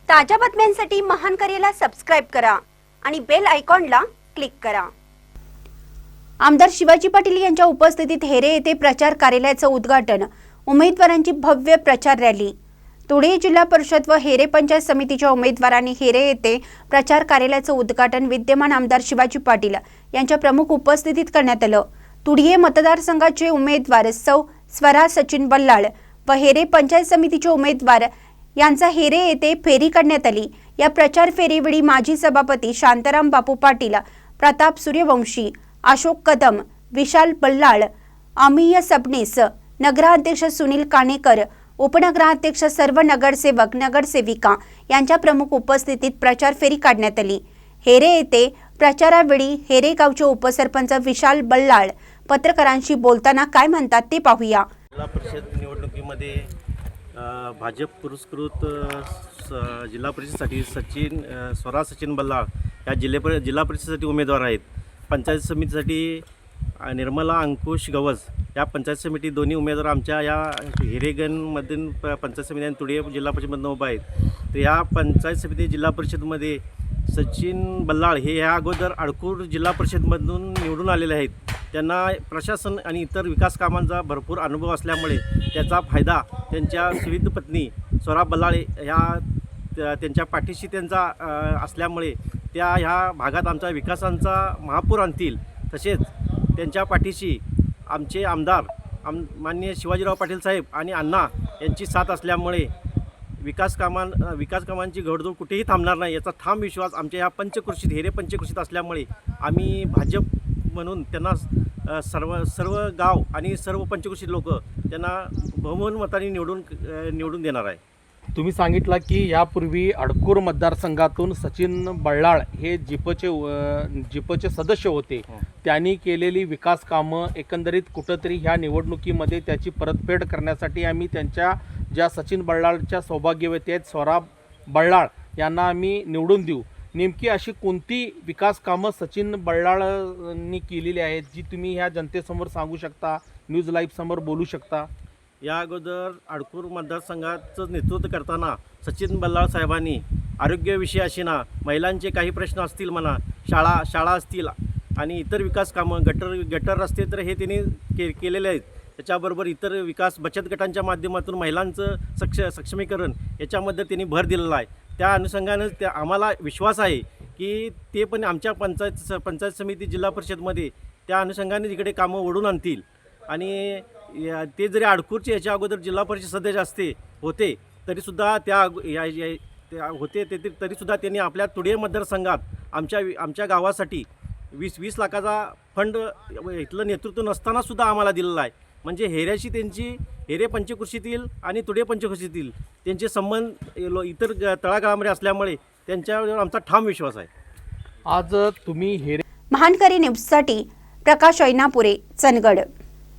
ताज्या बातम्यांसाठी महानकरेला सबस्क्राइब करा आणि बेल आयकॉनला क्लिक करा। आमदार शिवाजी पाटील यांच्या उपस्थितीत हेरे येथे प्रचार कार्यालयाचे उद्घाटन, उमेदवारांची भव्य प्रचार रॅली। तुळे जिल्हा परिषद व हेरे पंचायत समितीच्या उमेदवारांनी हेरे येथे प्रचार कार्यालयाचे उद्घाटन विद्यमान आमदार शिवाजी पाटील यांच्या प्रमुख उपस्थितीत करण्यात आले। तुळे मतदारसंघाचे उमेदवार सौ स्वरा सचिन बल्लाळ व हेरे पंचायत समितीचे उमेदवार यांचा हेरे येथे फेरी काढण्यात आली। या प्रचार फेरीवेळी माजी सभापती शांताराम बापू पाटील, प्रताप सूर्यवंशी, अशोक कदम, विशाल बल्लाळ, अमिय सबनीस, नगराध्यक्ष सुनील कानेकर, उपनगराध्यक्ष, सर्व नगरसेवक नगरसेविका यांच्या प्रमुख उपस्थितीत प्रचार फेरी काढण्यात आली। हेरे येथे प्रचारावेळी हेरे गावचे उपसरपंच विशाल बल्लाळ पत्रकारांशी बोलताना काय म्हणतात ते पाहूया। जिल्हा परिषद निवडणुकीमध्ये भाजप पुरस्कृत जिल्हा परिषदेसाठी स्वरा सचिन बल्लाळ या जिल्हा परिषदेसाठी उमेदवार आहेत। पंचायत समितीसाठी निर्मला अंकुश गवस या पंचायत समिती दोन्ही उमेदवार आमच्या या हिरेगणमधून पंचायत समिती आणि तुळे जिल्हा परिषदमधून उभा आहेत। तर या पंचायत समिती जिल्हा परिषदमध्ये सचिन बल्लाळ हे या अगोदर अडकूर जिल्हा परिषदमधून निवडून आलेले आहेत। त्यांना प्रशासन आणि इतर विकास कामांचा भरपूर अनुभव असल्यामुळे त्याचा फायदा त्यांच्या सुविध पत्नी स्वरा बल्लाळ ह्या त्यांच्या पाठीशी त्यांचा असल्यामुळे त्या ह्या भागात आमचा विकासांचा महापूर आणतील। तसेच त्यांच्या पाठीशी आमचे आमदार माननीय शिवाजीराव पाटील साहेब आणि अण्णा यांची साथ असल्यामुळे विकास कामांची घडदोड कुठेही थांबणार नाही याचा ठाम विश्वास आमच्या ह्या पंचक्रोशीत हेरे पंचक्रोशीत असल्यामुळे आम्ही भाजप म्हणून त्यांना सर्व गाव आणि सर्व पंचक्रोशीत लोक त्यांना बहुमत मताने निवडून देणार आहे। तुम्ही सांगितलं की यापूर्वी अडकूर मतदारसंघातून सचिन बल्लाळ हे जिपचे सदस्य होते। त्यांनी केलेली विकास कामं एकंदरीत कुठंतरी ह्या निवडणुकीमध्ये त्याची परतफेड करण्यासाठी आम्ही त्यांच्या ज्या सचिन बल्लाळच्या सौभाग्यवती आहेत स्वरा बल्लाळ यांना आम्ही निवडून देऊ। नेमकी अशी कोणती विकास कामं सचिन बल्लाळनी केलेली आहेत जी तुम्ही ह्या जनतेसमोर सांगू शकता, न्यूज लाईव्ह समोर बोलू शकता? या अगोदर अडकूर मतदारसंघाचं नेतृत्व करताना सचिन बल्लाळ साहेबांनी आरोग्यविषयी असेना, महिलांचे काही प्रश्न असतील म्हणा, शाळा असतील आणि इतर विकास कामं, गटर रस्ते तर हे त्यांनी केलेले आहेत। त्याच्याबरोबर इतर विकास बचत गटांच्या माध्यमातून महिलांचं सक्षमीकरण याच्यामध्ये त्यांनी भर दिलेला आहे। त्या अनुषंगानं आम्हाला विश्वास आहे की ते पण आमच्या पंचायत समिती जिल्हा परिषदमध्ये त्या अनुषंगाने इकडे कामं ओढून आणतील। आणि ते जरी अडकूरचे याच्या अगोदर जिल्हा परिषद सदस्य होते तरीसुद्धा तरीसुद्धा त्यांनी आपल्या तुळे मतदारसंघात आमच्या गावासाठी 20 लाखाचा फंड इथलं नेतृत्व नसतानासुद्धा आम्हाला दिलेला आहे। म्हणजे हेऱ्याशी त्यांची हेरे पंचक्रोशीतील आणि तुळे पंचक्रोशीतील त्यांचे संबंध इतर तळागाळामध्ये असल्यामुळे त्यांच्यावर आमचा ठाम विश्वास आहे। आज तुम्ही हेरे महानकरी न्यूजसाठी प्रकाश ऐनापुरे, चंदगड।